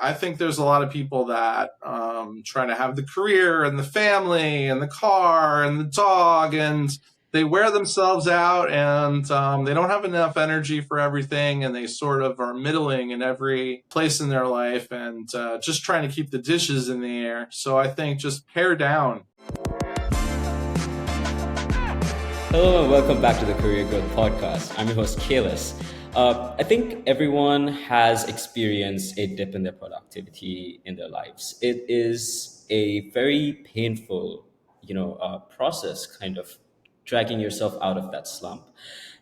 I think there's a lot of people that try to have the career and the family and the car and the dog, and they wear themselves out, and they don't have enough energy for everything, and they sort of are middling in every place in their life, and just trying to keep the dishes in the air. So I think just pare down. Hello and welcome back to the Career Growth Podcast. I'm your host, Kalis. I think everyone has experienced a dip in their productivity in their lives. It is a very painful, process, kind of dragging yourself out of that slump.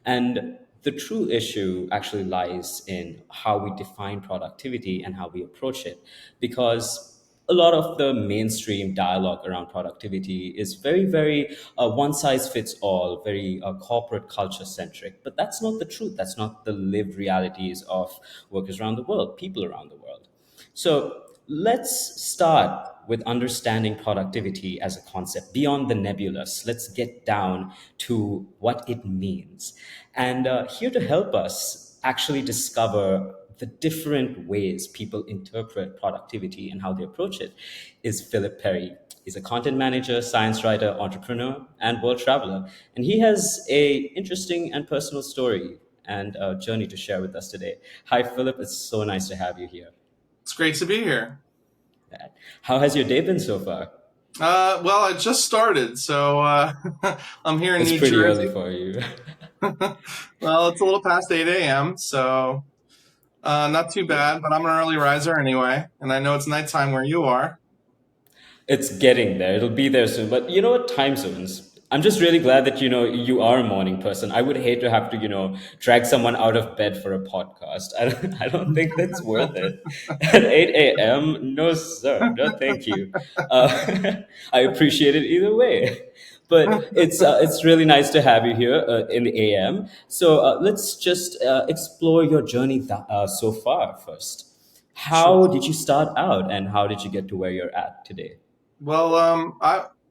And the true issue actually lies in how we define productivity and how we approach it, because a lot of the mainstream dialogue around productivity is very one size fits all, very corporate culture centric. But that's not the truth. That's not the lived realities of workers around the world, people around the world. So let's start with understanding productivity as a concept beyond the nebulous. Let's get down to what it means. And here to help us actually discover the different ways people interpret productivity and how they approach it is Philip Perry. He's a content manager, science writer, entrepreneur, and world traveler. And he has a interesting and personal story and a journey to share with us today. Hi, Philip. It's so nice to have you here. It's great to be here. How has your day been so far? Well, I just started, so I'm here in It's New pretty Jersey. early for you. Well, it's a little past 8 a.m., so not too bad, but I'm an early riser anyway, and I know it's nighttime where you are. It's getting there. It'll be there soon. But you know what? Time zones. I'm just really glad that, you are a morning person. I would hate to have to, drag someone out of bed for a podcast. I don't think that's worth it. At 8 a.m., no, sir. No, thank you. I appreciate it either way. But it's really nice to have you here in the AM. So let's just explore your journey so far first. Sure. How did you start out and how did you get to where you're at today? Well,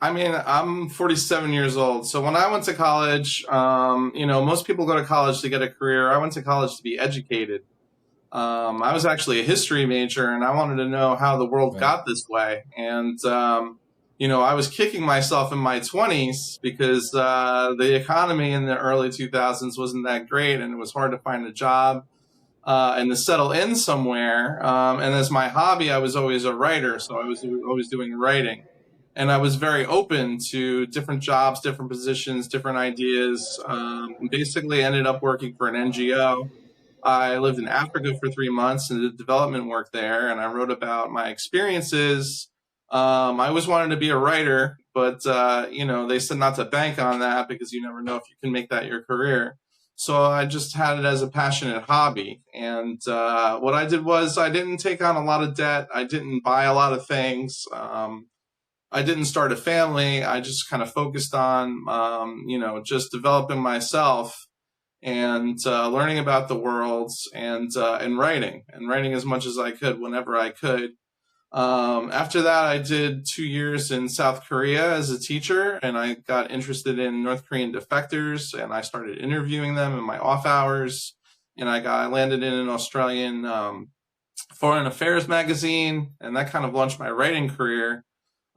I mean, I'm 47 years old. So when I went to college, most people go to college to get a career. I went to college to be educated. I was actually a history major, and I wanted to know how the world Right. got this way. And I was kicking myself in my 20s because the economy in the early 2000s wasn't that great, and it was hard to find a job and to settle in somewhere. And as my hobby, I was always a writer, so I was always doing writing. And I was very open to different jobs, different positions, different ideas. Basically, ended up working for an NGO. I lived in Africa for 3 months and did development work there, and I wrote about my experiences. I always wanted to be a writer, but they said not to bank on that because you never know if you can make that your career. So I just had it as a passionate hobby. And what I did was I didn't take on a lot of debt. I didn't buy a lot of things. I didn't start a family. I just kind of focused on, just developing myself and learning about the world and writing as much as I could whenever I could. After that, I did 2 years in South Korea as a teacher, and I got interested in North Korean defectors, and I started interviewing them in my off hours. And I landed in an Australian foreign affairs magazine, and that kind of launched my writing career.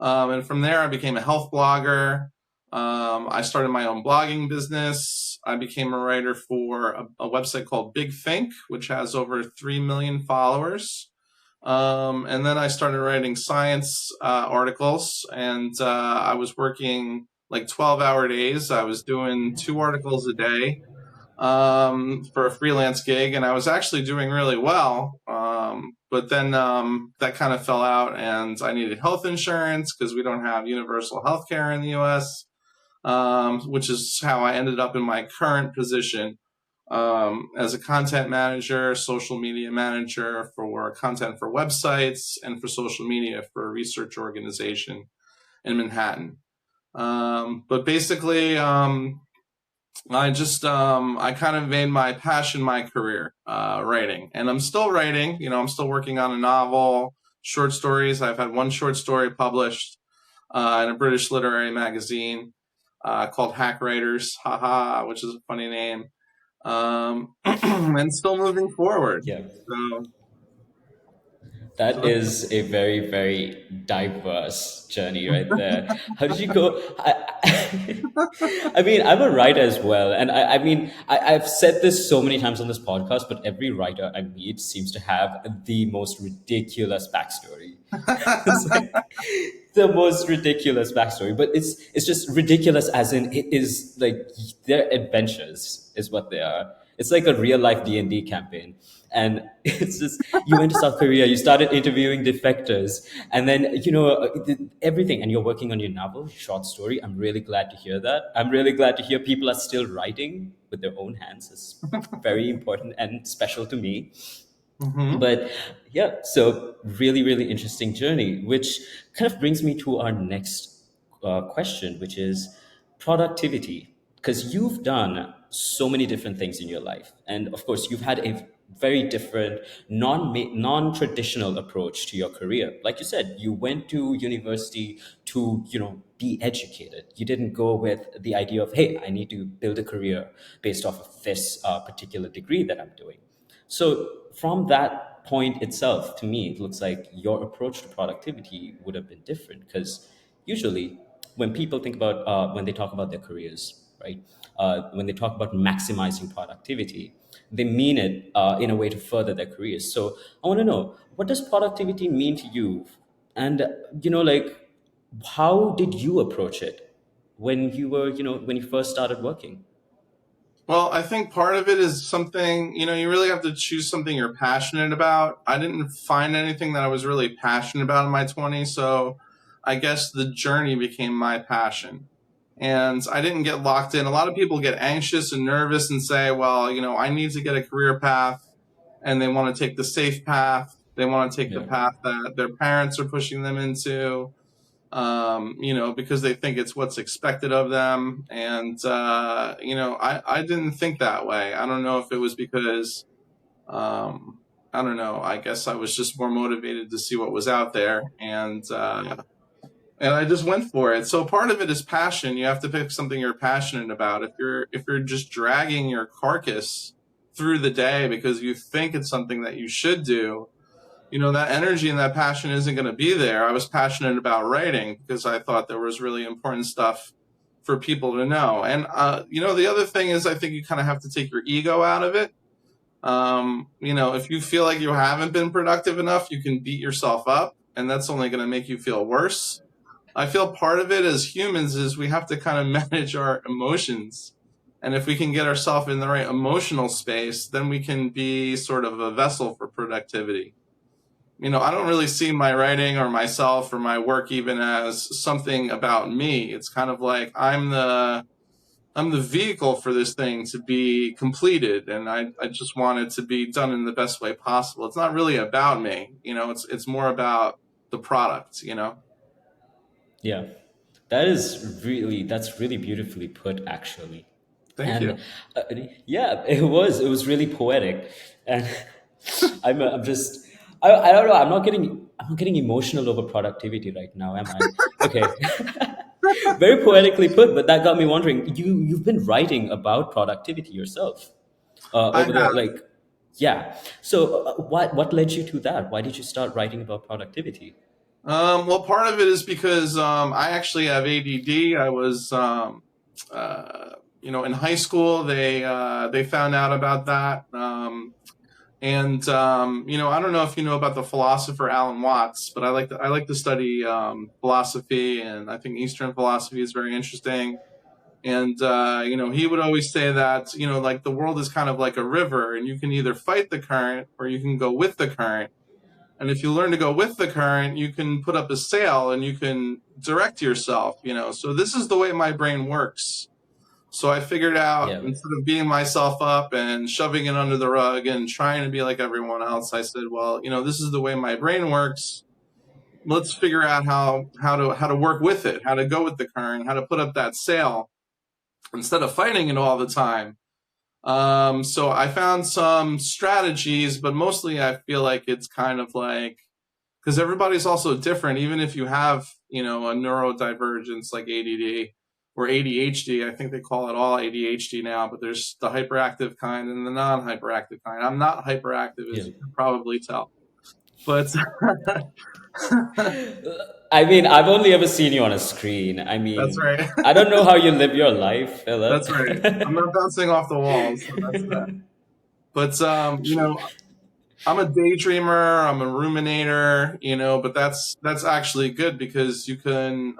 And from there, I became a health blogger. I started my own blogging business. I became a writer for a website called Big Think, which has over 3 million followers. And then I started writing science articles, and I was working like 12-hour days. I was doing 2 articles a day for a freelance gig, and I was actually doing really well. But then that kind of fell out, and I needed health insurance because we don't have universal health care in the US, which is how I ended up in my current position as a content manager, social media manager for content for websites and for social media for a research organization in Manhattan. But basically, I kind of made my passion my career, writing. And I'm still writing. I'm still working on a novel, short stories. I've had one short story published in a British literary magazine called Hack Writers, haha, which is a funny name. And still moving forward. Yeah. So That is a very, very diverse journey right there. How did you go? I mean, I'm a writer as well. And I've said this so many times on this podcast, but every writer I meet seems to have the most ridiculous backstory. It's like the most ridiculous backstory, but it's just ridiculous as in it is like their adventures is what they are. It's like a real life D&D campaign. And it's just, you went to South Korea, you started interviewing defectors, and then, everything. And you're working on your novel, short story. I'm really glad to hear that. I'm really glad to hear people are still writing with their own hands. It's very important and special to me. Hmm. But yeah, so really, really interesting journey, which kind of brings me to our next question, which is productivity. Because you've done so many different things in your life, and of course, you've had a very different, non-traditional approach to your career. Like you said, you went to university to be educated. You didn't go with the idea of, hey, I need to build a career based off of this particular degree that I'm doing. So from that point itself, to me, it looks like your approach to productivity would have been different because usually when people think about when they talk about their careers, right? When they talk about maximizing productivity, they mean it in a way to further their careers. So I want to know, what does productivity mean to you? And like, how did you approach it when you were, when you first started working? Well, I think part of it is something, you really have to choose something you're passionate about. I didn't find anything that I was really passionate about in my 20s, so I guess the journey became my passion. And I didn't get locked in. A lot of people get anxious and nervous and say, well, I need to get a career path, and they want to take the safe path. They want to take the Yeah. path that their parents are pushing them into, because they think it's what's expected of them. And, I didn't think that way. I don't know if it was because, I don't know, I guess I was just more motivated to see what was out there. And I just went for it. So part of it is passion. You have to pick something you're passionate about. If you're just dragging your carcass through the day because you think it's something that you should do, that energy and that passion isn't going to be there. I was passionate about writing because I thought there was really important stuff for people to know. And, the other thing is I think you kind of have to take your ego out of it. If you feel like you haven't been productive enough, you can beat yourself up, and that's only going to make you feel worse. I feel part of it as humans is we have to kind of manage our emotions. And if we can get ourselves in the right emotional space, then we can be sort of a vessel for productivity. I don't really see my writing or myself or my work even as something about me. It's kind of like I'm the vehicle for this thing to be completed, and I just want it to be done in the best way possible. It's not really about me, it's more about the product. Yeah, that's really beautifully put, actually. Thank And you. uh, yeah, it was really poetic, and I'm just I don't know, I'm not getting emotional over productivity right now, am I? Okay, very poetically put, but that got me wondering. You've been writing about productivity yourself I over the have. like, yeah. So what led you to that? Why did you start writing about productivity? Well, part of it is because I actually have ADD. I was, in high school. They found out about that, and I don't know if you know about the philosopher Alan Watts, but I like to study philosophy, and I think Eastern philosophy is very interesting. And he would always say that like the world is kind of like a river, and you can either fight the current or you can go with the current. And if you learn to go with the current, you can put up a sail and you can direct yourself. So this is the way my brain works. So I figured out, Yeah. instead of beating myself up and shoving it under the rug and trying to be like everyone else, I said, well, this is the way my brain works. Let's figure out how to work with it, how to go with the current, how to put up that sail instead of fighting it all the time. So I found some strategies, but mostly I feel like it's kind of like, because everybody's also different, even if you have, a neurodivergence like ADD or ADHD. I think they call it all ADHD now, but there's the hyperactive kind and the non-hyperactive kind. I'm not hyperactive, as Yeah. you can probably tell. But I mean, I've only ever seen you on a screen. I that's mean, right. I don't know how you live your life, Philip. That's right. I'm not bouncing off the walls, so that's that. But I'm a daydreamer. I'm a ruminator. But that's actually good because you can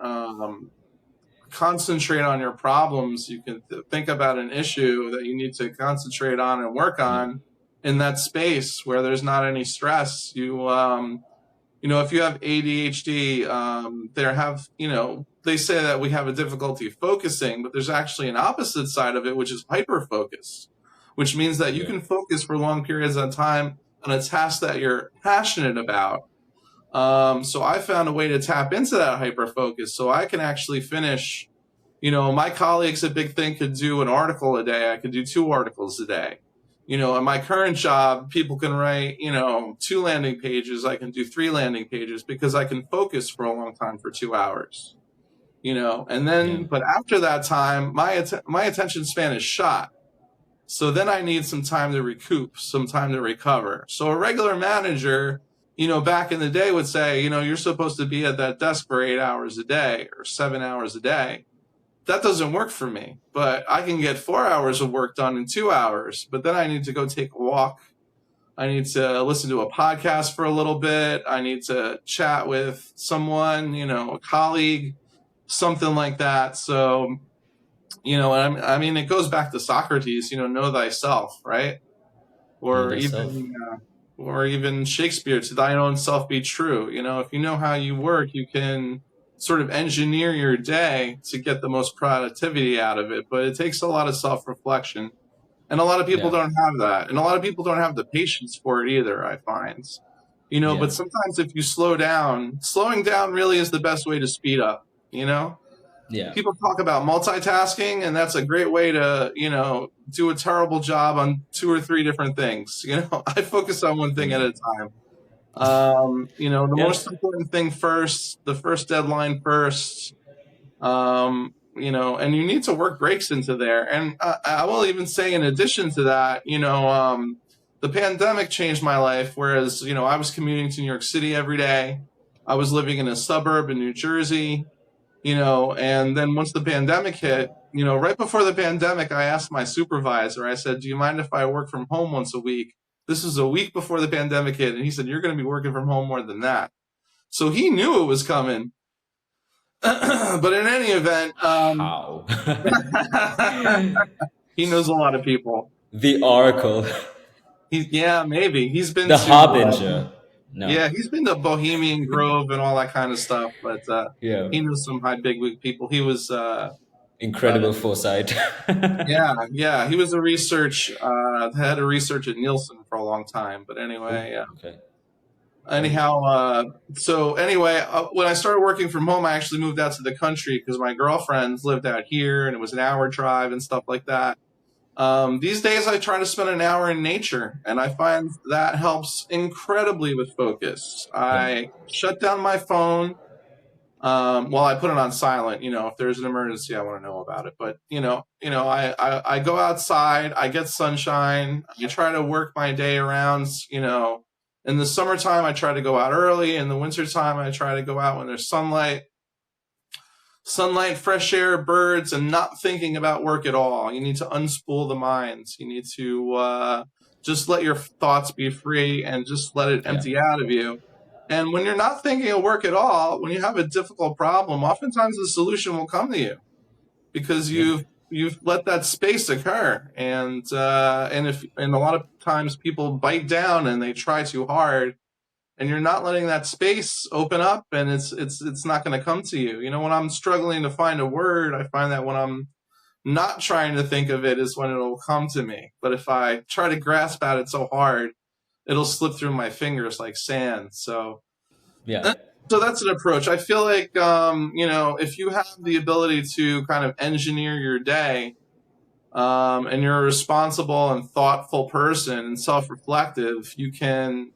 concentrate on your problems. You can think about an issue that you need to concentrate on and work Yeah, on in that space where there's not any stress. If you have ADHD, they say that we have a difficulty focusing, but there's actually an opposite side of it, which is hyperfocus, which means that you yeah, can focus for long periods of time on a task that you're passionate about. So I found a way to tap into that hyperfocus so I can actually finish. My colleagues at Big Thing could do an article a day. I could do 2 articles a day. In my current job, people can write, 2 landing pages. I can do 3 landing pages because I can focus for a long time for 2 hours. And yeah, then, but after that time, my attention span is shot. So then I need some time to recoup, some time to recover. So a regular manager, back in the day would say, you're supposed to be at that desk for 8 hours a day or 7 hours a day. That doesn't work for me, but I can get 4 hours of work done in 2 hours. But then I need to go take a walk. I need to listen to a podcast for a little bit. I need to chat with someone, a colleague, something like that. So, I mean, it goes back to Socrates, know thyself, right? know Or thyself. even, or even Shakespeare, to thine own self be true. If you know how you work, you can sort of engineer your day to get the most productivity out of it. But it takes a lot of self-reflection. And a lot of people Yeah, don't have that. And a lot of people don't have the patience for it either, I find. yeah, But sometimes if you slow down, slowing down really is the best way to speed up, you know? yeah, People talk about multitasking, and that's a great way to, do a terrible job on 2 or 3 different things. I focus on one thing at yeah, a time. The yeah, most important thing first, the first deadline first, and you need to work breaks into there. And I will even say, in addition to that, the pandemic changed my life. Whereas, I was commuting to New York City every day. I was living in a suburb in New Jersey, and then once the pandemic hit, right before the pandemic, I asked my supervisor, I said, do you mind if I work from home once a week? This was a week before the pandemic hit. And he said, you're going to be working from home more than that. So he knew it was coming. But in any event, how? he knows a lot of people. The oracle, Yeah, maybe he's been the to, harbinger. No, yeah, he's been to Bohemian Grove and all that kind of stuff. But yeah, he knows some high bigwig people. He was, uh, incredible foresight. yeah, he was a head of research at Nielsen for a long time. But Oh, anyway, okay. Oh, anyhow, so anyway, when I started working from home, I actually moved out to the country because my girlfriends lived out here, and it was an hour drive and stuff like that. These days, I try to spend an hour in nature, and I find that helps incredibly with focus. yeah, I shut down my phone. Well, I put it on silent. If there's an emergency, I want to know about it. But I go outside. I get sunshine. I try to work my day around. In the summertime, I try to go out early. In the wintertime, I try to go out when there's sunlight, fresh air, birds, and not thinking about work at all. You need to unspool the mind. You need to just let your thoughts be free and just let it yeah, empty out of you. And when you're not thinking of work at all, when you have a difficult problem, oftentimes the solution will come to you because yeah, you've let that space occur. And a lot of times people bite down and they try too hard, and you're not letting that space open up, and it's not going to come to you. When I'm struggling to find a word, I find that when I'm not trying to think of it is when it'll come to me. But if I try to grasp at it so hard, it'll slip through my fingers like sand. yeah, So that's an approach. I feel like, if you have the ability to kind of engineer your day, and you're a responsible and thoughtful person and self-reflective, you can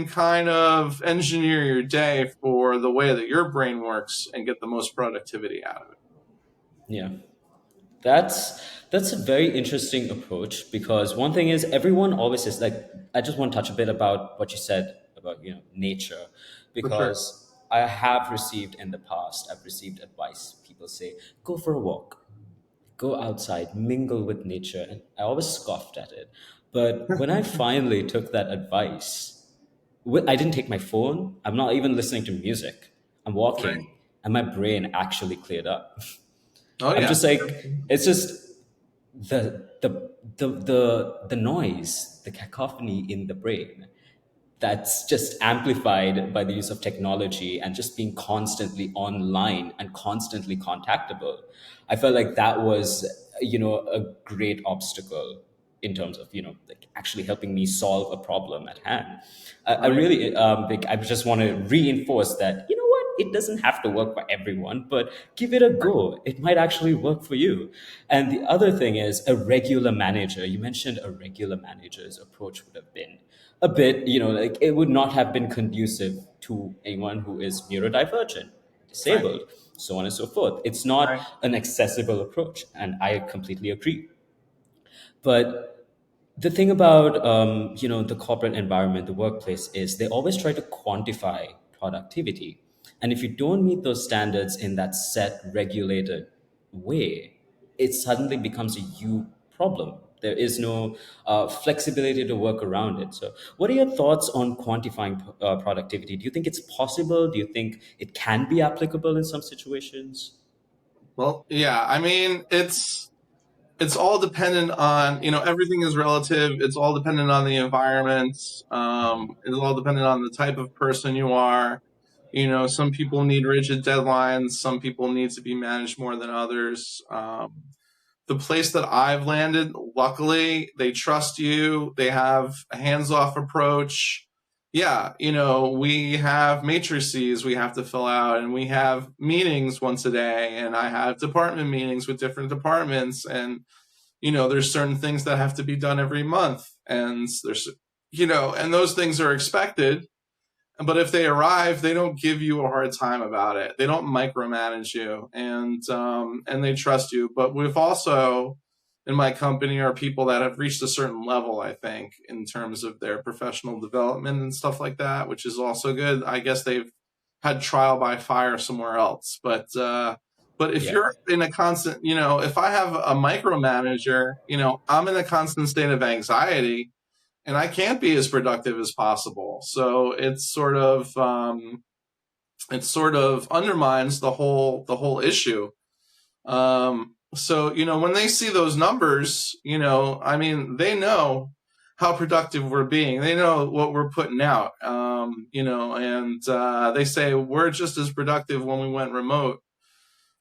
kind of engineer your day for the way that your brain works and get the most productivity out of it. yeah. That's a very interesting approach because one thing is everyone always says like I just want to touch a bit about what you said about nature, For sure. because I have received in the past, I've received advice. People say, go for a walk, go outside, mingle with nature. And I always scoffed at it. But when I finally took that advice, I didn't take my phone. I'm not even listening to music. I'm Right. walking, and my brain actually cleared up. Oh I'm yeah. just like, it's just the noise, the cacophony in the brain that's just amplified by the use of technology and just being constantly online and constantly contactable. I felt like that was a great obstacle in terms of like actually helping me solve a problem at hand. I Right. really like, I just want to reinforce that what, it doesn't have to work for everyone, but give it a Right. go. It might actually work for you. And the other thing is a regular manager. You mentioned a regular manager's approach would have been a bit, like it would not have been conducive to anyone who is neurodivergent, Right. disabled, so on and so forth. It's not Right. an accessible approach, and I completely agree. But the thing about the corporate environment, the workplace, is they always try to quantify productivity, and if you don't meet those standards in that set, regulated way, it suddenly becomes a you problem. There is no flexibility to work around it. So, what are your thoughts on quantifying productivity? Do you think it's possible? Do you think it can be applicable in some situations? Well, yeah. I mean, it's all dependent on, everything is relative. It's all dependent on the environment. It's all dependent on the type of person you are. Some people need rigid deadlines. Some people need to be managed more than others. The place that I've landed, luckily, they trust you. They have a hands-off approach. Yeah, we have matrices we have to fill out, and we have meetings once a day, and I have department meetings with different departments, and there's certain things that have to be done every month, and and those things are expected. But if they arrive, they don't give you a hard time about it. They don't micromanage you, and they trust you. But we've also, in my company, are people that have reached a certain level, I think, in terms of their professional development and stuff like that, which is also good. I guess they've had trial by fire somewhere else, but if Yeah. you're in a constant, if I have a micromanager, I'm in a constant state of anxiety, and I can't be as productive as possible. So it sort of undermines the whole issue. So when they see those numbers, I mean, they know how productive we're being. They know what we're putting out. And they say we're just as productive when we went remote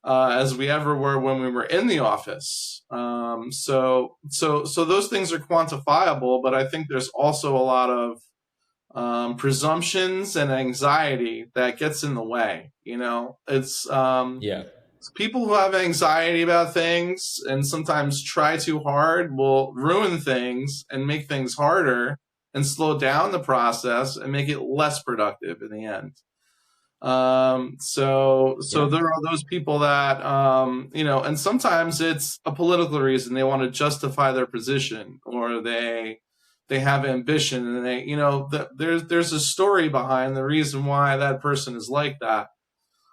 as we ever were when we were in the office. So those things are quantifiable, but I think there's also a lot of presumptions and anxiety that gets in the way. Yeah. It's people who have anxiety about things and sometimes try too hard will ruin things and make things harder and slow down the process and make it less productive in the end. So Yeah. there are those people that, and sometimes it's a political reason. They want to justify their position, or they have ambition, and there's a story behind the reason why that person is like that.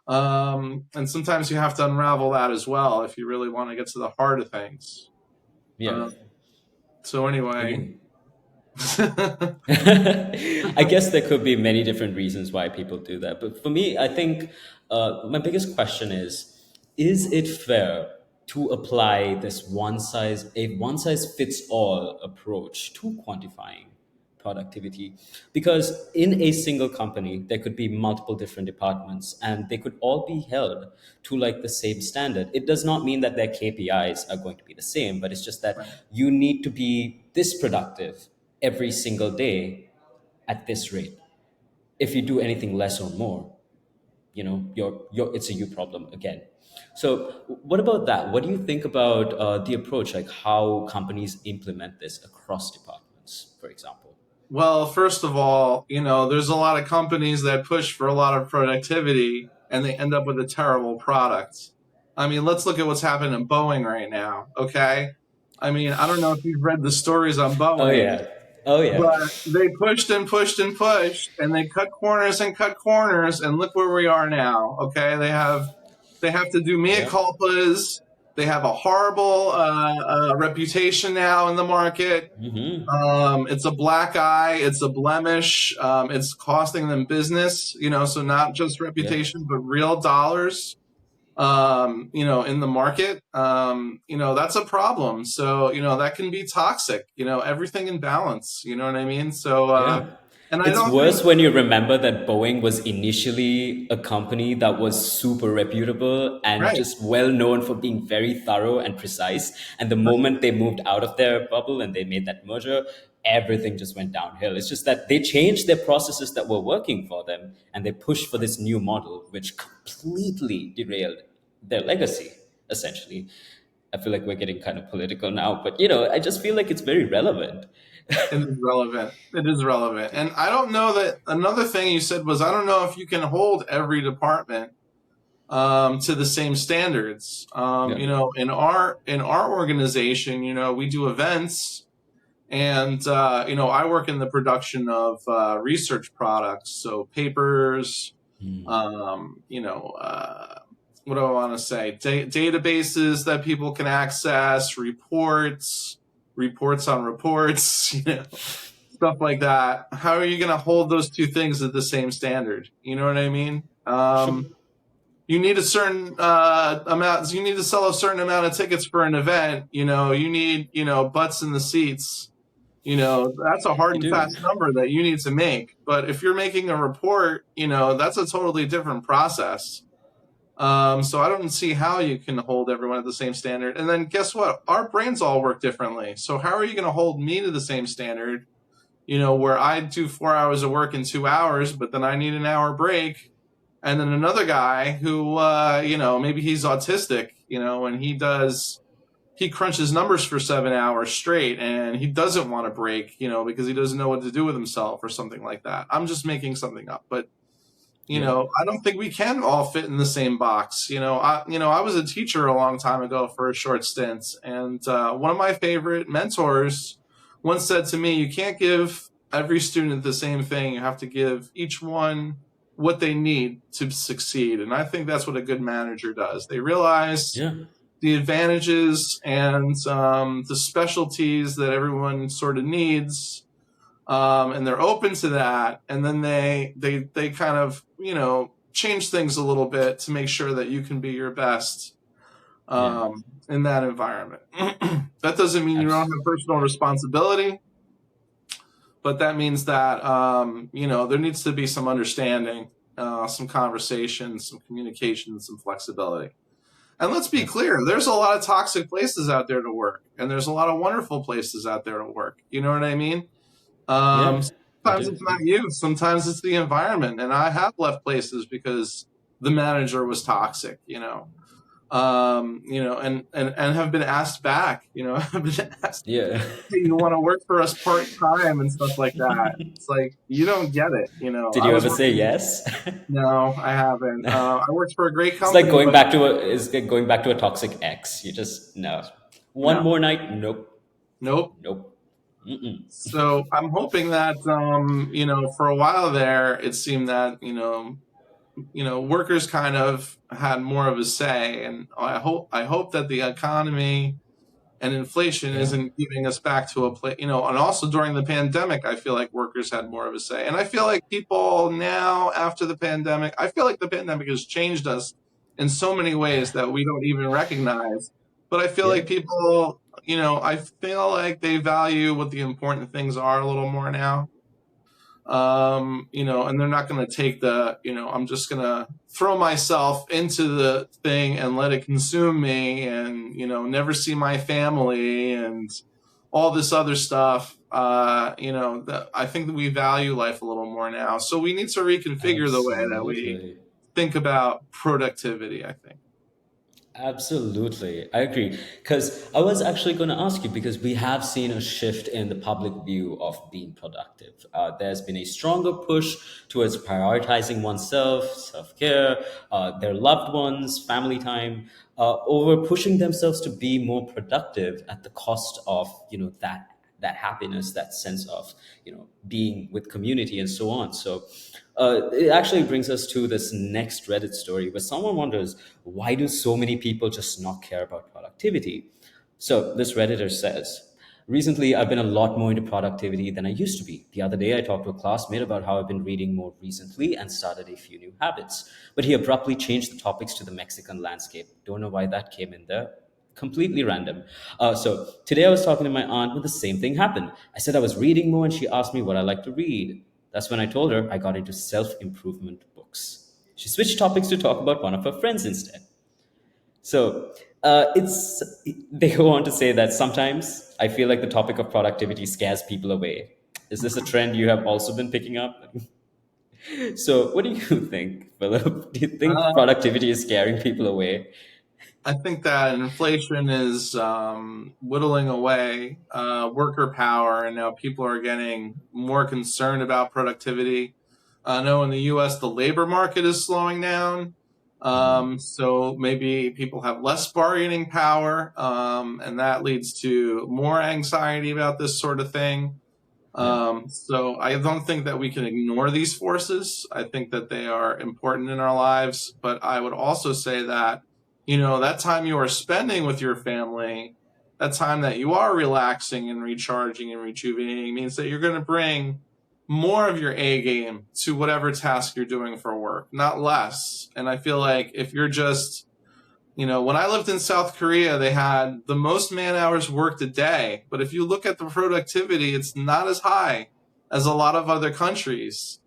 And sometimes you have to unravel that as well if you really want to get to the heart of things. Yeah. Uh, so anyway, Again, I guess there could be many different reasons why people do that. But for me, I think my biggest question is it fair to apply this one size fits all approach to quantifying productivity? Because in a single company, there could be multiple different departments and they could all be held to like the same standard. It does not mean that their KPIs are going to be the same, but it's just that right. you need to be this productive every single day at this rate. If you do anything less or more, you're it's a you problem again. So what about that? What do you think about the approach, like how companies implement this across departments, for example? Well, first of all, there's a lot of companies that push for a lot of productivity and they end up with a terrible product. I mean, let's look at what's happening in Boeing right now, okay? I mean, I don't know if you've read the stories on Oh Boeing. yeah. Oh yeah. But they pushed and pushed and pushed, and they cut corners, and look where we are now. Okay, they have to do mea Yeah. culpas. They have a horrible reputation now in the market. Mm-hmm. It's a black eye. It's a blemish. It's costing them business. So not just Yeah. reputation, but real dollars. In the market. That's a problem. So that can be toxic. Everything in balance. You know what I mean? So, Yeah. and I It's don't think worse when you remember that Boeing was initially a company that was super reputable and right. just well known for being very thorough and precise. And the moment they moved out of their bubble and they made that merger, everything just went downhill. It's just that they changed their processes that were working for them and they pushed for this new model, which completely derailed their legacy, essentially. I feel like we're getting kind of political now, but I just feel like it's very relevant. It is relevant. It is relevant. And I don't know that another thing you said was I don't know if you can hold every department to the same standards. Yeah. In our organization, we do events, and I work in the production of research products, so papers. What do I want to say? Databases that people can access, reports on reports, stuff like that. How are you going to hold those two things at the same standard? You know what I mean? Sure. You need a certain amount. You need to sell a certain amount of tickets for an event. You need butts in the seats. That's a hard You and do. fast number that you need to make. But if you're making a report, that's a totally different process. So I don't see how you can hold everyone at the same standard. And then guess what? Our brains all work differently. So how are you going to hold me to the same standard? Where I do 4 hours of work in 2 hours, but then I need an hour break. And then another guy who, maybe he's autistic, and he crunches numbers for 7 hours straight and he doesn't want to break, because he doesn't know what to do with himself or something like that. I'm just making something up, but Yeah. I don't think we can all fit in the same box. I was a teacher a long time ago for a short stint, and one of my favorite mentors once said to me, "You can't give every student the same thing. You have to give each one what they need to succeed." And I think that's what a good manager does. They realize Yeah. the advantages and the specialties that everyone sort of needs, and they're open to that, and then they kind of change things a little bit to make sure that you can be your best Yeah. in that environment. That doesn't mean you don't Abs- have personal responsibility, but that means that there needs to be some understanding, some conversation, some communication, some flexibility. And let's be yeah. clear, there's a lot of toxic places out there to work, and there's a lot of wonderful places out there to work. You know what I mean? Yeah. I Sometimes do. it's not you. Sometimes it's the environment. And I have left places because the manager was toxic, and have been asked back, have been asked, Yeah. "Hey, you want to work for us part time," and stuff like that. It's like, you don't get it. Did I you was ever say working, yes? no, I haven't. I worked for a great It's like company, but going back to a toxic ex. You just no. One no, more night? Nope. nope. Nope. Mm-mm. So I'm hoping that, for a while there, it seemed that, workers kind of had more of a say, and I hope that the economy and inflation Yeah. isn't giving us back to a place, and also during the pandemic, I feel like workers had more of a say. And I feel like people now, after the pandemic, I feel like the pandemic has changed us in so many ways that we don't even recognize. But I feel Yeah. like people, I feel like they value what the important things are a little more now. And they're not going to take I'm just going to throw myself into the thing and let it consume me, and, never see my family and all this other stuff. That I think that we value life a little more now. So we need to reconfigure the way that we Absolutely. think about productivity, I think. Absolutely. I agree. Because I was actually going to ask you because we have seen a shift in the public view of being productive. There's been a stronger push towards prioritizing oneself, self care, their loved ones, family time, over pushing themselves to be more productive at the cost of, that. that happiness, that sense of being with community and so on. So it actually brings us to this next Reddit story where someone wonders, why do so many people just not care about productivity? So this Redditor says, recently I've been a lot more into productivity than I used to be. The other day I talked to a classmate about how I've been reading more recently and started a few new habits. But he abruptly changed the topics to the Mexican landscape. Don't know why that came in there. Completely random. So today I was talking to my aunt when the same thing happened. I said I was reading more and she asked me what I like to read. That's when I told her I got into self-improvement books. She switched topics to talk about one of her friends instead. So it's they go on to say that sometimes I feel like the topic of productivity scares people away. Is this a trend you have also been picking up? So what do you think, Philip? Do you think Uh, productivity is scaring people away? I think that inflation is whittling away worker power, and now people are getting more concerned about productivity. I know in the U.S. the labor market is slowing down, so maybe people have less bargaining power, and that leads to more anxiety about this sort of thing. Yeah. So I don't think that we can ignore these forces. I think that they are important in our lives, but I would also say that, that time you are spending with your family, that time that you are relaxing and recharging and rejuvenating means that you're going to bring more of your A game to whatever task you're doing for work, not less. And I feel like if you're just when I lived in South Korea, they had the most man hours worked a day. But if you look at the productivity, it's not as high as a lot of other countries.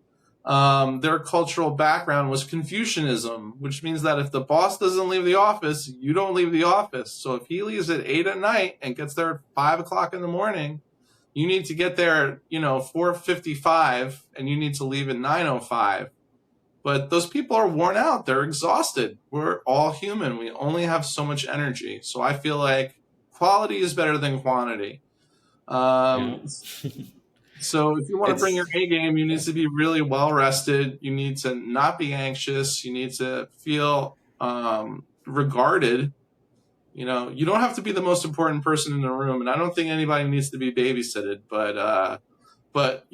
Their cultural background was Confucianism, which means that if the boss doesn't leave the office, you don't leave the office. So if he leaves at 8 at night and gets there at 5 o'clock in the morning, you need to get there, 4:55, and you need to leave at 9:05. But those people are worn out. They're exhausted. We're all human. We only have so much energy. So I feel like quality is better than quantity. Yeah. Um, so if you want to bring your It's A game, you need yeah. to be really well rested. You need to not be anxious. You need to feel regarded. You don't have to be the most important person in the room. And I don't think anybody needs to be babysitted, but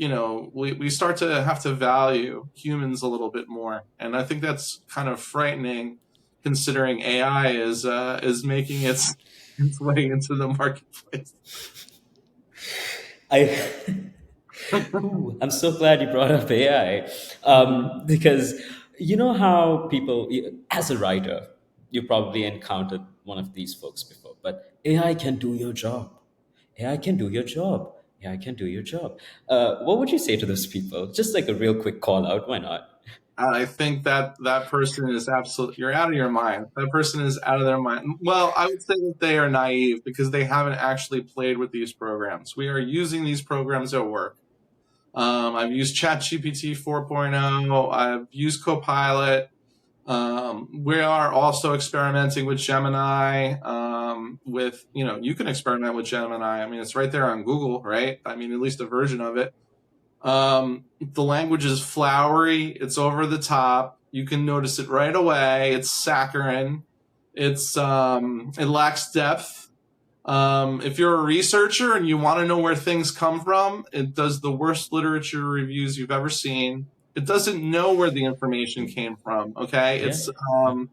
we start to have to value humans a little bit more, and I think that's kind of frightening, considering AI is making its way into the marketplace. I Ooh, I'm so glad you brought up AI, because you know how people, as a writer, you probably encountered one of these folks before, but AI can do your job. AI can do your job. AI can do your job. What would you say to those people? Just like a real quick call out. Why not? I think that that person is absolutely, you're out of your mind. That person is out of their mind. Well, I would say that they are naive because they haven't actually played with these programs. We are using these programs at work. I've used ChatGPT 4.0. I've used Copilot. We are also experimenting with Gemini. You can experiment with Gemini. I mean, it's right there on Google, right? I mean, at least a version of it. The language is flowery. It's over the top. You can notice it right away. It's saccharine. It lacks depth. If you're a researcher and you want to know where things come from, it does the worst literature reviews you've ever seen. It doesn't know where the information came from. Okay. Yeah.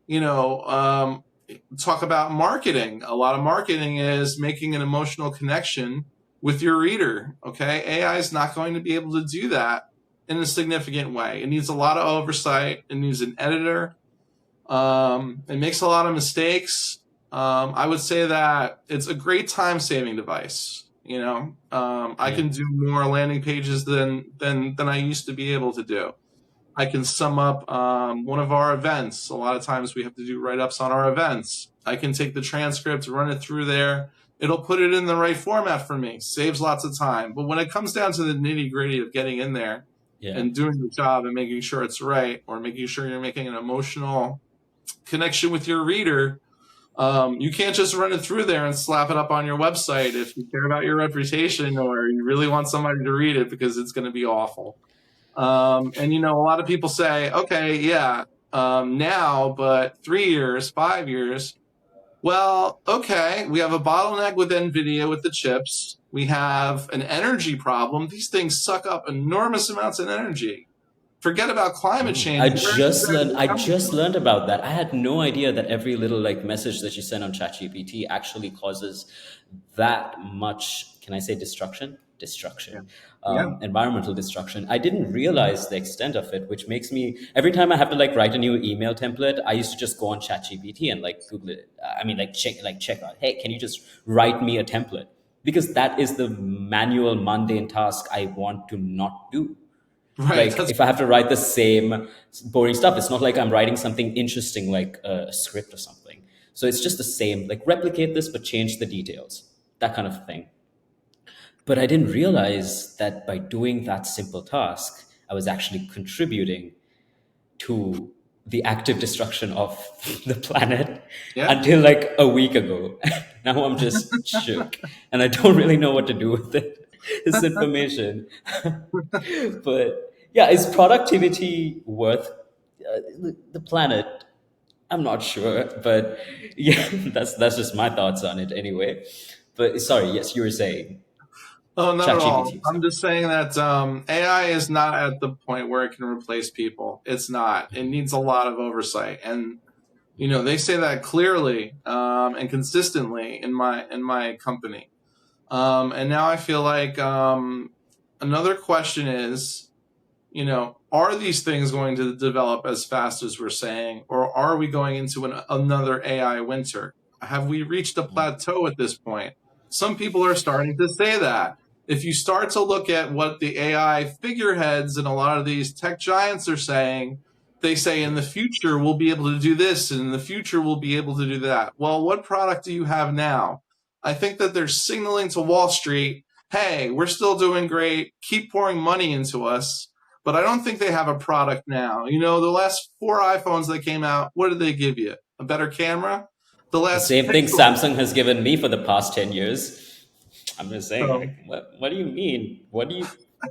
You know, um, Talk about marketing. A lot of marketing is making an emotional connection with your reader. Okay. AI is not going to be able to do that in a significant way. It needs a lot of oversight. It needs an editor. It makes a lot of mistakes. I would say that it's a great time saving device. I Yeah. can do more landing pages than I used to be able to do. I can sum up one of our events. A lot of times we have to do write ups on our events. I can take the transcript, run it through there. It'll put it in the right format for me, saves lots of time. But when it comes down to the nitty gritty of getting in there Yeah. and doing the job and making sure it's right, or making sure you're making an emotional connection with your reader, you can't just run it through there and slap it up on your website if you care about your reputation or you really want somebody to read it, because it's going to be awful. And a lot of people say, okay, yeah, now, but 3 years, 5 years. Well, okay, we have a bottleneck with NVIDIA with the chips. We have an energy problem. These things suck up enormous amounts of energy. Forget about climate Oh, change. Where are these I actually coming just from? learned about that. I had no idea that every little like message that you send on ChatGPT actually causes that much, can I say destruction? Yeah. Destruction. Yeah. Environmental destruction. I didn't realize the extent of it, which makes me every time I have to like write a new email template, I used to just go on ChatGPT and like Google it. I mean check out, hey, can you just write me a template? Because that is the manual mundane task I want to not do. Right. Like That's if I have to write the same boring stuff, it's not like I'm writing something interesting like a script or something. So it's just the same, like replicate this but change the details, that kind of thing. But I didn't realize that by doing that simple task I was actually contributing to the active destruction of the planet yeah. until like a week ago. Now I'm just shook and I don't really know what to do with it, this information. But yeah, is productivity worth the planet? I'm not sure, but yeah, that's just my thoughts on it anyway. But sorry, yes, you were saying Oh, not at all. ChatGPT. I'm just saying that AI is not at the point where it can replace people. It's not. It needs a lot of oversight, and they say that clearly and consistently in my company. And now I feel like another question is, are these things going to develop as fast as we're saying, or are we going into another AI winter? Have we reached a plateau at this point? Some people are starting to say that. If you start to look at what the AI figureheads and a lot of these tech giants are saying, they say in the future we'll be able to do this, and in the future we'll be able to do that. Well, what product do you have now? I think that they're signaling to Wall Street, hey, we're still doing great. Keep pouring money into us, but I don't think they have a product now. The last 4 iPhones that came out, what did they give you? A better camera? The The last same thing Pixel. Samsung has given me for the past 10 years. I'm just saying, So, like, what do you mean? Why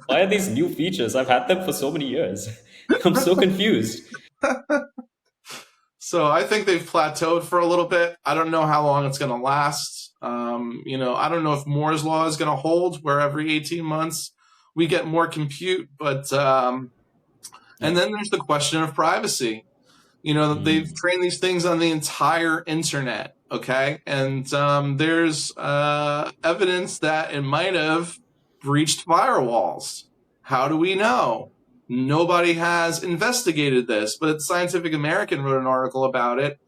are these new features? I've had them for so many years. I'm so confused. so I think they've plateaued for a little bit. I don't know how long it's going to last. I don't know if Moore's law is going to hold, where every 18 months we get more compute. But and Yeah. then there's the question of privacy. They've trained these things on the entire internet, okay? And there's evidence that it might have breached firewalls. How do we know? Nobody has investigated this, but Scientific American wrote an article about it.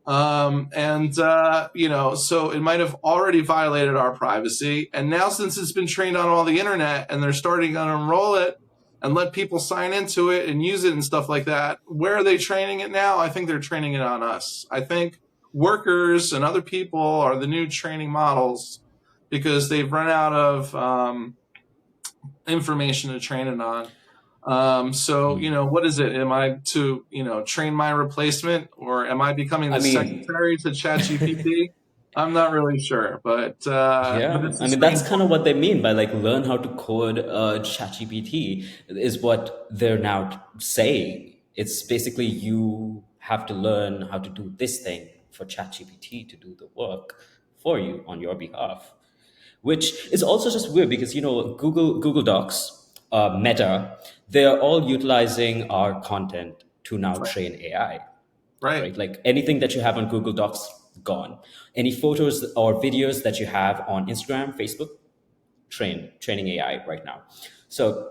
So it might have already violated our privacy. And now, since it's been trained on all the internet and they're starting to unroll it and let people sign into it and use it and stuff like that, where are they training it now? I think they're training it on us. I think workers and other people are the new training models because they've run out of information to train it on. What is it? Am I to, train my replacement, or am I becoming I the mean, secretary to ChatGPT? I'm not really sure, but yeah, it's a I mean strange that's kind one. of what they mean by like learn how to code ChatGPT is what they're now saying. It's basically you have to learn how to do this thing for ChatGPT to do the work for you on your behalf, which is also just weird because Google Docs, Meta, they're all utilizing our content to now Right. train AI, Right. right? Like anything that you have on Google Docs, gone. Any photos or videos that you have on Instagram, Facebook, training AI right now. So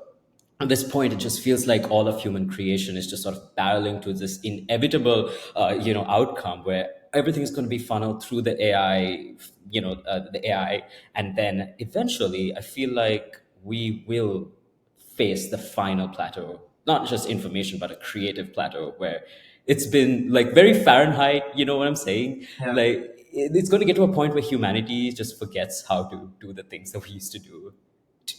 at this point, it just feels like all of human creation is just sort of barreling to this inevitable, outcome where everything is going to be funneled through the AI, the AI, and then eventually, I feel like we will face the final plateau, not just information, but a creative plateau where it's been like very Fahrenheit, you know what I'm saying? Yeah. Like it's going to get to a point where humanity just forgets how to do the things that we used to do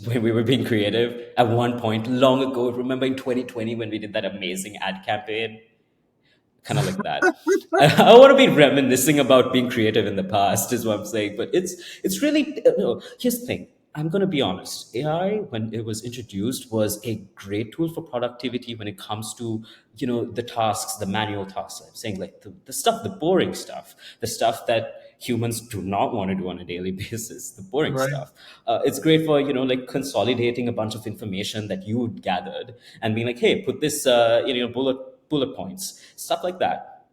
when we were being creative at one point long ago. Remember in 2020 when we did that amazing ad campaign? Kind of like that. I want to be reminiscing about being creative in the past, is what I'm saying. But it's really no. Here's the thing. I'm gonna be honest. AI, when it was introduced, was a great tool for productivity when it comes to the tasks, the manual tasks. I'm saying like the stuff, the boring stuff, the stuff that humans do not want to do on a daily basis, the boring Right. stuff. It's great for, like consolidating a bunch of information that you gathered and being like, hey, put this, bullet points, stuff like that,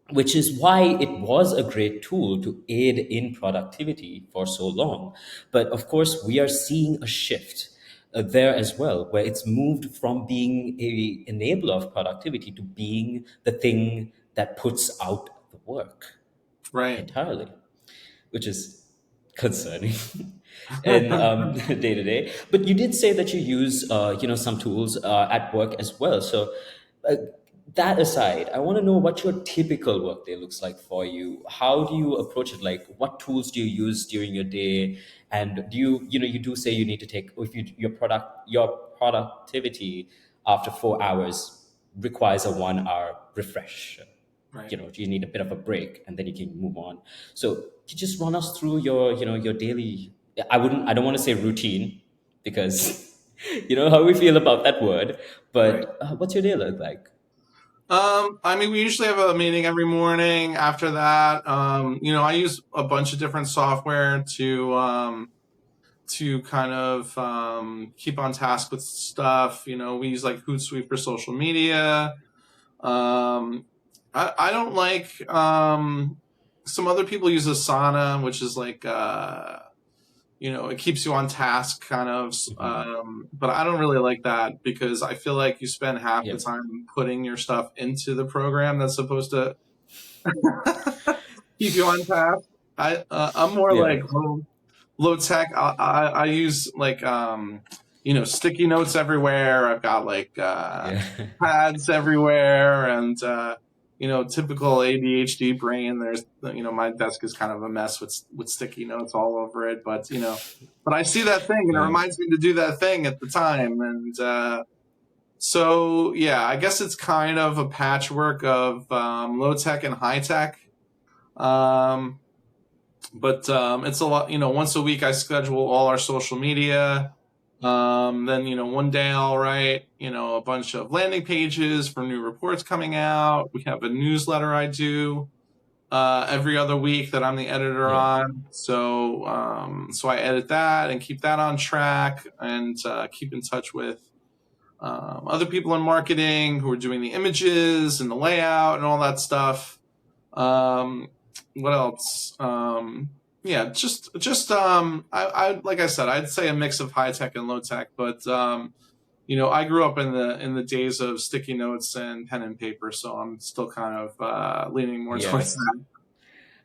which is why it was a great tool to aid in productivity for so long. But of course, we are seeing a shift there as well, where it's moved from being a enabler of productivity to being the thing that puts out the work Right. entirely, which is concerning in day to day. But you did say that you use, some tools at work as well. So uh, that aside, I want to know what your typical workday looks like for you. How do you approach it? Like, what tools do you use during your day? And do you, you do say you need to take, if you, your productivity after 4 hours requires a 1 hour refresh. Right. Do you need a bit of a break and then you can move on? So could you just run us through your, your daily, I don't want to say routine, because you know how we feel about that word, Right. but what's your day look like? I mean, we usually have a meeting every morning. After that, I use a bunch of different software to kind of keep on task with stuff. We use like Hootsuite for social media. Um, I don't like some other people use Asana, which is like it keeps you on task kind of. Hmm. But I don't really like that because I feel like you spend half the Yeah. time putting your stuff into the program that's supposed to keep you on task. I'm more Yeah. like low tech. I use like sticky notes everywhere. I've got like Yeah. pads everywhere, and typical ADHD brain. There's my desk is kind of a mess with sticky notes all over it. But I see that thing and it Yeah. reminds me to do that thing at the time, and so yeah, I guess it's kind of a patchwork of low tech and high tech. Um, but it's a lot. Once a week I schedule all our social media. Then one day I'll write a bunch of landing pages for new reports coming out. We have a newsletter I do every other week that I'm the editor Yeah. on. So I edit that and keep that on track, and keep in touch with other people in marketing who are doing the images and the layout and all that stuff. Um, what else? Yeah, just I like I said, I'd say a mix of high tech and low tech, but I grew up in the days of sticky notes and pen and paper, so I'm still kind of leaning more Yeah. towards that.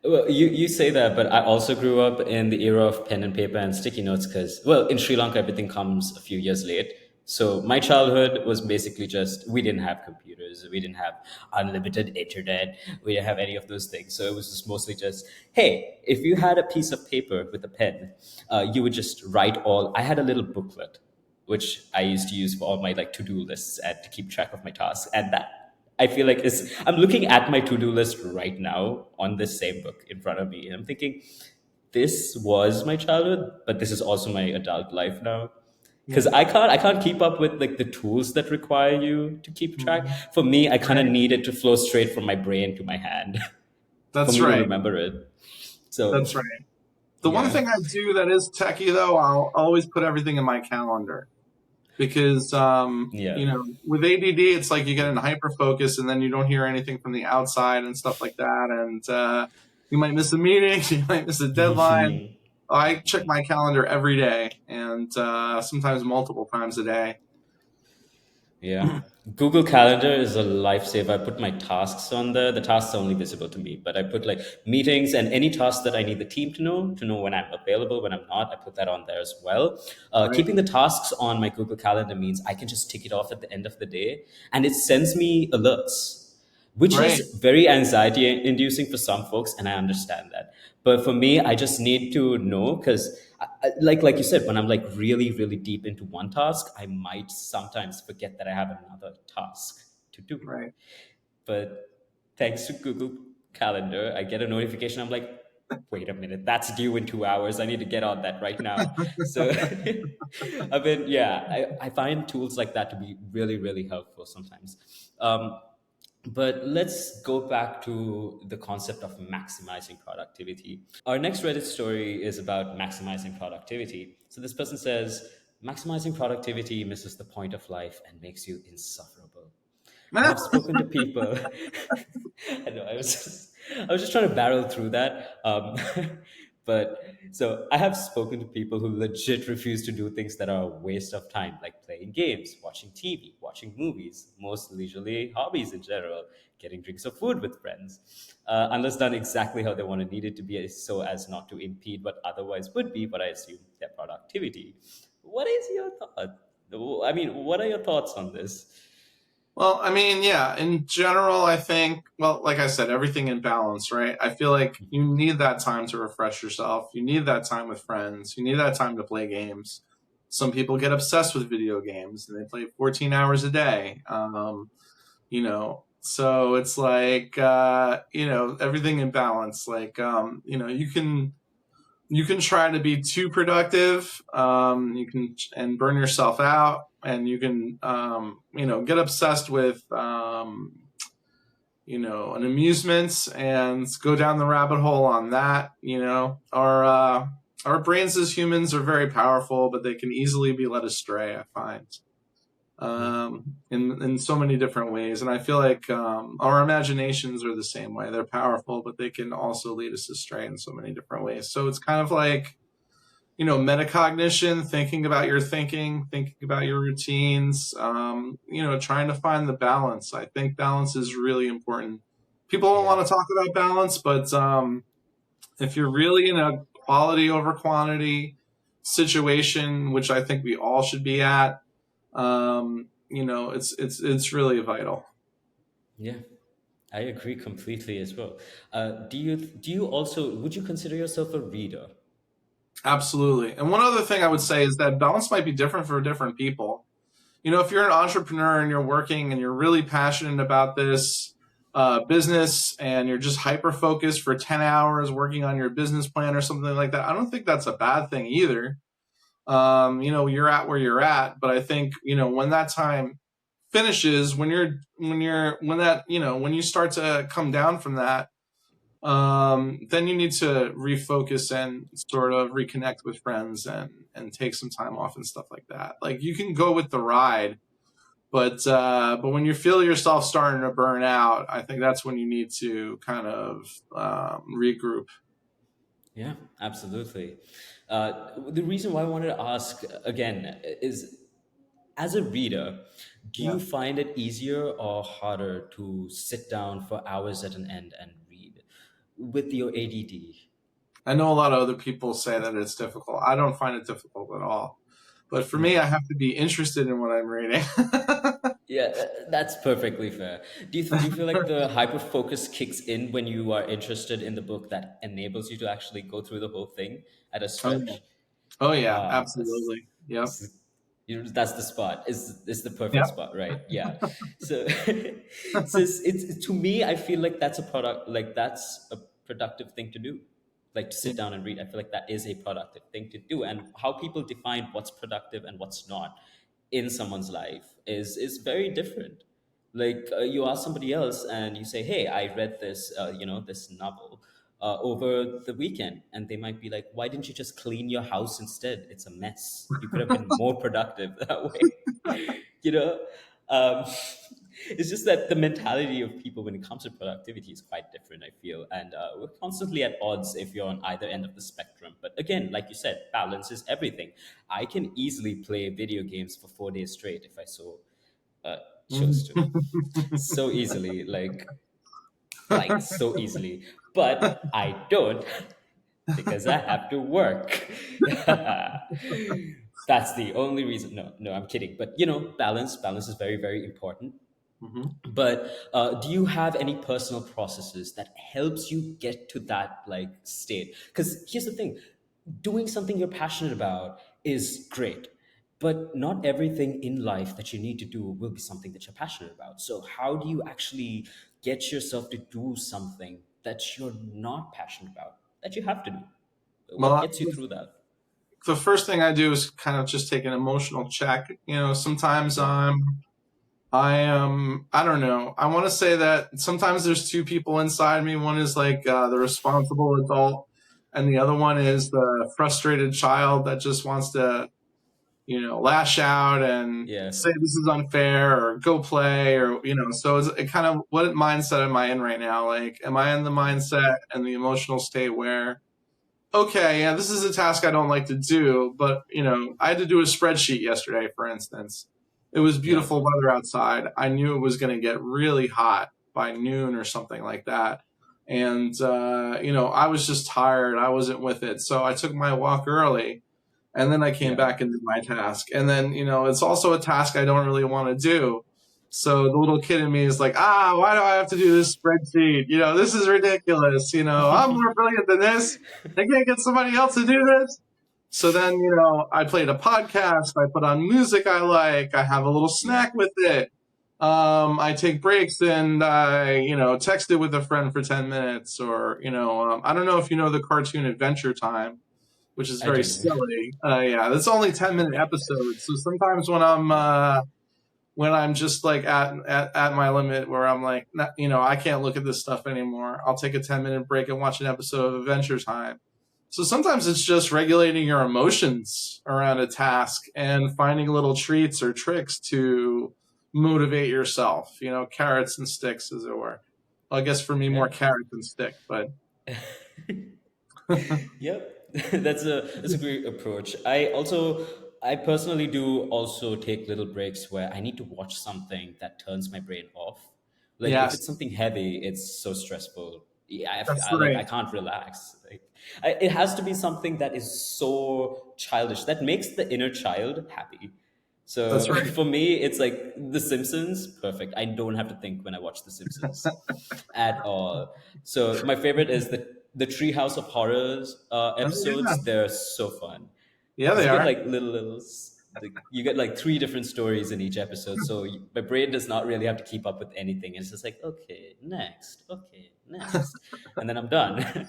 Well, you say that, but I also grew up in the era of pen and paper and sticky notes because, well, in Sri Lanka, everything comes a few years late. So my childhood was basically just, we didn't have computers, we didn't have unlimited internet, we didn't have any of those things. So it was just mostly just, hey, if you had a piece of paper with a pen, you would just write all. I had a little booklet which I used to use for all my like to-do lists and to keep track of my tasks. And that I feel like is I'm looking at my to-do list right now on this same book in front of me. And I'm thinking, this was my childhood, but this is also my adult life now. Because Yeah. I can't keep up with like the tools that require you to keep track. Mhm. For me, I kind of Right. need it to flow straight from my brain to my hand for That's me to right. remember it. So That's right. The one yeah. thing I do that is techie though, I'll always put everything in my calendar. Because Yeah. with ADD it's like you get in hyper focus and then you don't hear anything from the outside and stuff like that, and you might miss a meeting, you might miss a deadline. I check my calendar every day, and sometimes multiple times a day. Yeah. Google Calendar is a lifesaver. I put my tasks on there. The tasks are only visible to me, but I put like meetings and any tasks that I need the team to know when I'm available, when I'm not. I put that on there as well. Right. Keeping the tasks on my Google Calendar means I can just tick it off at the end of the day, and it sends me alerts, which Right. is very anxiety inducing for some folks, and I understand that. But for me, I just need to know because, like you said, when I'm like really really deep into one task, I might sometimes forget that I have another task to do. Right. But thanks to Google Calendar, I get a notification. I'm like, wait a minute, that's due in 2 hours. I need to get on that right now. So, yeah, I find tools like that to be really, really helpful sometimes. But let's go back to the concept of maximizing productivity. Our next Reddit story is about maximizing productivity. So this person says, maximizing productivity misses the point of life and makes you insufferable. I have spoken to people. I know I was just trying to barrel through that. But so I have spoken to people who legit refuse to do things that are a waste of time, like playing games, watching TV, watching movies, most leisurely hobbies in general, getting drinks or food with friends, unless done exactly how they want to need it to be, so as not to impede what otherwise would be what I assume their productivity. What is your thought? I mean, what are your thoughts on this? Well, I mean, yeah, in general, I think, well, like I said, everything in balance, right? I feel like you need that time to refresh yourself. You need that time with friends. You need that time to play games. Some people get obsessed with video games and they play 14 hours a day. So it's like, everything in balance. Like, you can try to be too productive. You can and burn yourself out, and you can get obsessed with an amusement and go down the rabbit hole on that. Our brains as humans are very powerful, but they can easily be led astray, I find, Yeah. in so many different ways. And I feel like our imaginations are the same way. They're powerful, but they can also lead us astray in so many different ways. So it's kind of like, metacognition, thinking about your thinking, thinking about your routines, trying to find the balance. I think balance is really important. People don't Yeah. want to talk about balance, but if you're really in a quality over quantity situation, which I think we all should be at, it's really vital. Yeah, I agree completely as well. Do you also would you consider yourself a reader? Absolutely. And one other thing I would say is that balance might be different for different people. If you're an entrepreneur and you're working and you're really passionate about this business and you're just hyper focused for 10 hours working on your business plan or something like that, I don't think that's a bad thing either. You're at where you're at, but I think, when that time finishes, when you start to come down from that, then you need to refocus and sort of reconnect with friends and take some time off and stuff like that. Like, you can go with the ride, but when you feel yourself starting to burn out, I think that's when you need to kind of regroup. Yeah, absolutely. The reason why I wanted to ask again is, as a reader, do Yeah, you find it easier or harder to sit down for hours at an end and read with your ADD? I know a lot of other people say that it's difficult. I don't find it difficult at all, but for Yeah. me, I have to be interested in what I'm reading. Yeah, that's perfectly fair. Do you feel like the hyper focus kicks in when you are interested in the book that enables you to actually go through the whole thing at a Oh yeah, stretch? oh yeah, Ah, absolutely. Yep, that's the spot. Is the perfect yep. spot, right? Yeah. So, so it's to me, I feel like that's a productive thing to do, like to Yeah. sit down and read. I feel like that is a productive thing to do, and how people define what's productive and what's not in someone's life is very different. Like you ask somebody else and you say, "Hey, I read this, this novel over the weekend," and they might be like, "Why didn't you just clean your house instead? It's a mess. You could have been more productive that way." you know, um, it's just that the mentality of people when it comes to productivity is quite different. I feel, and we're constantly at odds if you're on either end of the spectrum. But again, like you said, balance is everything. I can easily play video games for 4 days straight if I uh, chose to, so easily, like so easily. But I don't because I have to work. That's the only reason. No, no, I'm kidding. But balance is very, very important. Mhm. But do you have any personal processes that helps you get to that like state? Because here's the thing, doing something you're passionate about is great, but not everything in life that you need to do will be something that you're passionate about. So how do you actually get yourself to do something that you're not passionate about, that you have to do? What Well, gets you through that? the first thing I do is kind of just take an emotional check. Sometimes Yeah. I don't know. I want to say that sometimes there's two people inside me. One is like the responsible adult, and the other one is the frustrated child that just wants to, lash out and Yeah, say this is unfair or go play or, so it kind of, what mindset am I in right now? Like, am I in the mindset and the emotional state where, okay, yeah, this is a task I don't like to do, but I had to do a spreadsheet yesterday, for instance. It was yeah, beautiful weather outside. I knew it was going to get really hot by noon or something like that. And, I was just tired. I wasn't with it. So I took my walk early and then I came yeah. back into my task. And then, it's also a task I don't really want to do. So the little kid in me is like, why do I have to do this spreadsheet? This is ridiculous. I'm more brilliant than this. I can't get somebody else to do this. So then, I played a podcast. I put on music I like. I have a little Yeah. snack with it. I take breaks and I, text it with a friend for 10 minutes or, I don't know if you know the cartoon Adventure Time, which is I very do. silly. Yeah, that's only 10-minute episodes. So sometimes when I'm just like at my limit where I'm like, I can't look at this stuff anymore. I'll take a 10-minute break and watch an episode of Adventure Time. So sometimes it's just regulating your emotions around a task and finding little treats or tricks to motivate yourself, carrots and sticks, as it were. Well, I guess for me, more Yeah. carrot than stick, but Yep. That's a great approach. I personally do also take little breaks where I need to watch something that turns my brain off. Like if it's yes, something heavy, it's so stressful. Yeah, that's like right. I can't relax. Like it has to be something that is so childish that makes the inner child happy. That's So right. for me, it's like The Simpsons. Perfect. I don't have to think when I watch The Simpsons at all. So my favorite is the Treehouse of Horrors Oh, yeah. episodes. They're so fun Yeah, because they you get are. like you get like three different stories in each episode. So my brain does not really have to keep up with anything. It's just like okay, next, and then I'm done.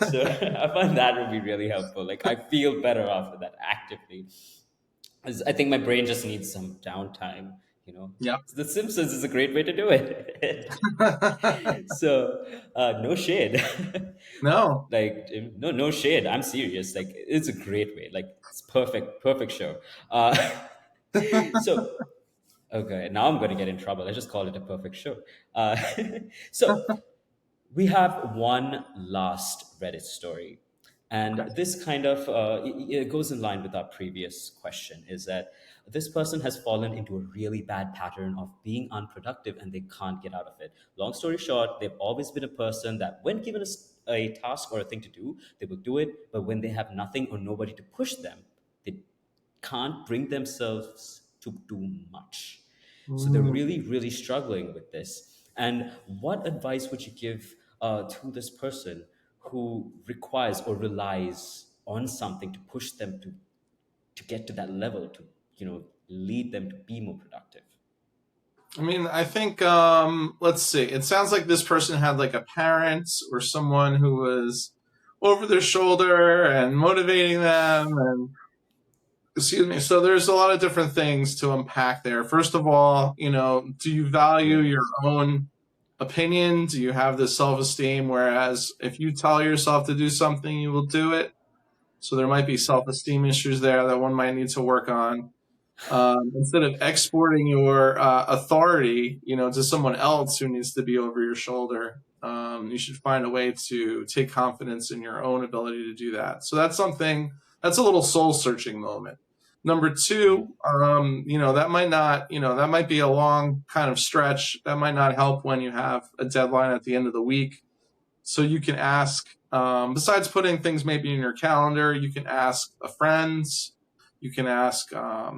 So I find that would be really helpful. Like I feel better after that actively. I think my brain just needs some downtime. Yep. The Simpsons is a great way to do it. So no shade. No. Like no shade. I'm serious. Like it's a great way. Like it's perfect show. So okay, now I'm going to get in trouble. I just called it a perfect show. Uh, so we have one last Reddit story. Okay. And this kind of it goes in line with our previous question is that this person has fallen into a really bad pattern of being unproductive and they can't get out of it. Long story short, they've always been a person that when given a task or a thing to do, they will do it. But when they have nothing or nobody to push them, they can't bring themselves to do much. So they're Mm. really, really struggling with this. And what advice would you give to this person who requires or relies on something to push them to get to that level, to lead them to be more productive? I mean, I think, let's see. It sounds like this person had like a parent or someone who was over their shoulder and motivating them. And excuse me. So there's a lot of different things to unpack there. First of all, do you value Yeah, your own opinion? Do you have this self esteem? Whereas if you tell yourself to do something, you will do it. So there might be self esteem issues there that one might need to work on. Instead of exporting your authority, to someone else who needs to be over your shoulder, you should find a way to take confidence in your own ability to do that. So that's a little soul searching moment. Number yeah, two, that might not, that might be a long kind of stretch. That might not help when you have a deadline at the end of the week. So you can ask, besides putting things maybe in your calendar, you can ask a friend, you can ask, a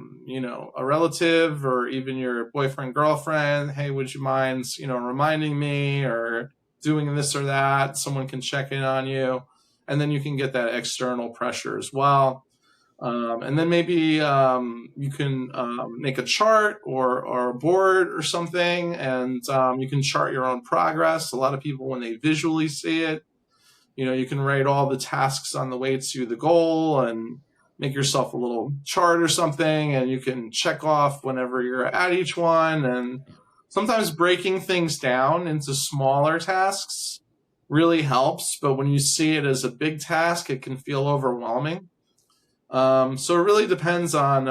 relative or even your boyfriend, girlfriend, hey, would you mind, reminding me or doing this or that? Someone can check in on you. And then you can get that external pressure as well. And then maybe you can make a chart or a board or something, and you can chart your own progress. A lot of people, when they visually see it, you can write all the tasks on the way to the goal, and make yourself a little chart or something, and you can check off whenever you're at each one. And sometimes breaking things down into smaller tasks really helps, but when you see it as a big task, it can feel overwhelming. So it really depends on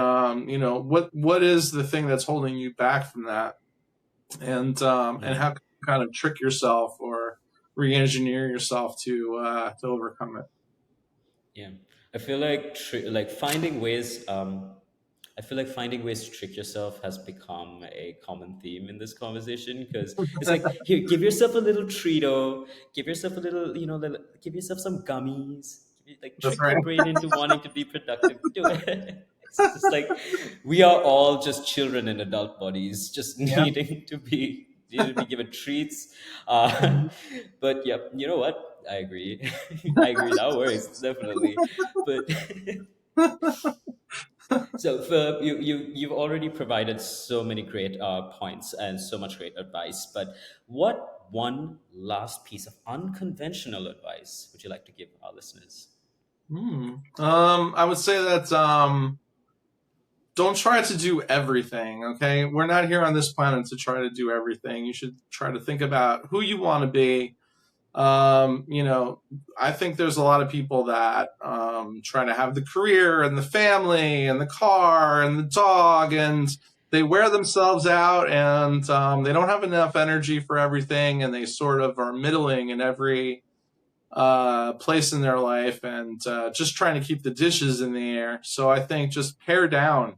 what is the thing that's holding you back from that, and Yeah. how can you kind of trick yourself or re-engineer yourself to overcome it. Yeah, I feel like finding ways. I feel like finding ways to trick yourself has become a common theme in this conversation because it's like, here, give yourself a little treato, give yourself a little, give yourself some gummies, That's trick right. your brain into wanting to be productive. Do it. It's just like we are all just children in adult bodies, just Yeah. needing to be given treats. Mhm. But yeah, you know what? I agree. I agree. That works definitely. But so for you've already provided so many great points and so much great advice. But what one last piece of unconventional advice would you like to give our listeners? I would say that don't try to do everything. Okay, we're not here on this planet to try to do everything. You should try to think about who you want to be. You know, I think there's a lot of people that try to have the career and the family and the car and the dog, and they wear themselves out, and they don't have enough energy for everything, and they sort of are middling in every place in their life, and just trying to keep the dishes in the air. So I think just pare down.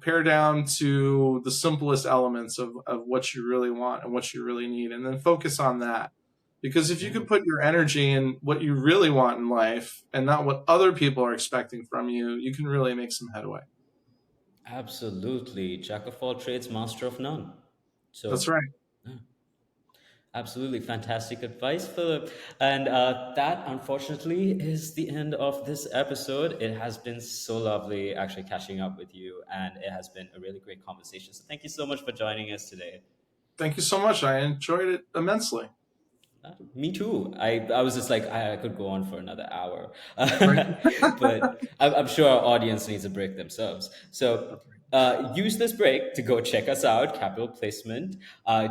Pare down to the simplest elements of what you really want and what you really need, and then focus on that. Because if you can Mm, put your energy in what you really want in life and not what other people are expecting from you, you can really make some headway. absolutely, jack of all trades, master of none. That's So. right. Absolutely fantastic advice, Philip. And that, unfortunately, is the end of this episode. It has been so lovely actually catching up with you, and it has been a really great conversation. So, thank you so much for joining us today. Thank you so much. I enjoyed it immensely. Me too. I was just like, I could go on for another hour. Right. But I'm sure our audience needs a break themselves. So use this break to go check us out, Capital Placement.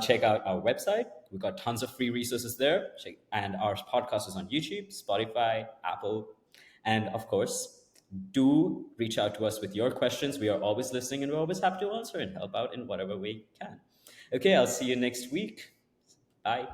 Check out our website. We've got tons of free resources there. And our podcast is on YouTube, Spotify, Apple. And of course, do reach out to us with your questions. We are always listening and we're always happy to answer and help out in whatever way we can. Okay, I'll see you next week. Bye.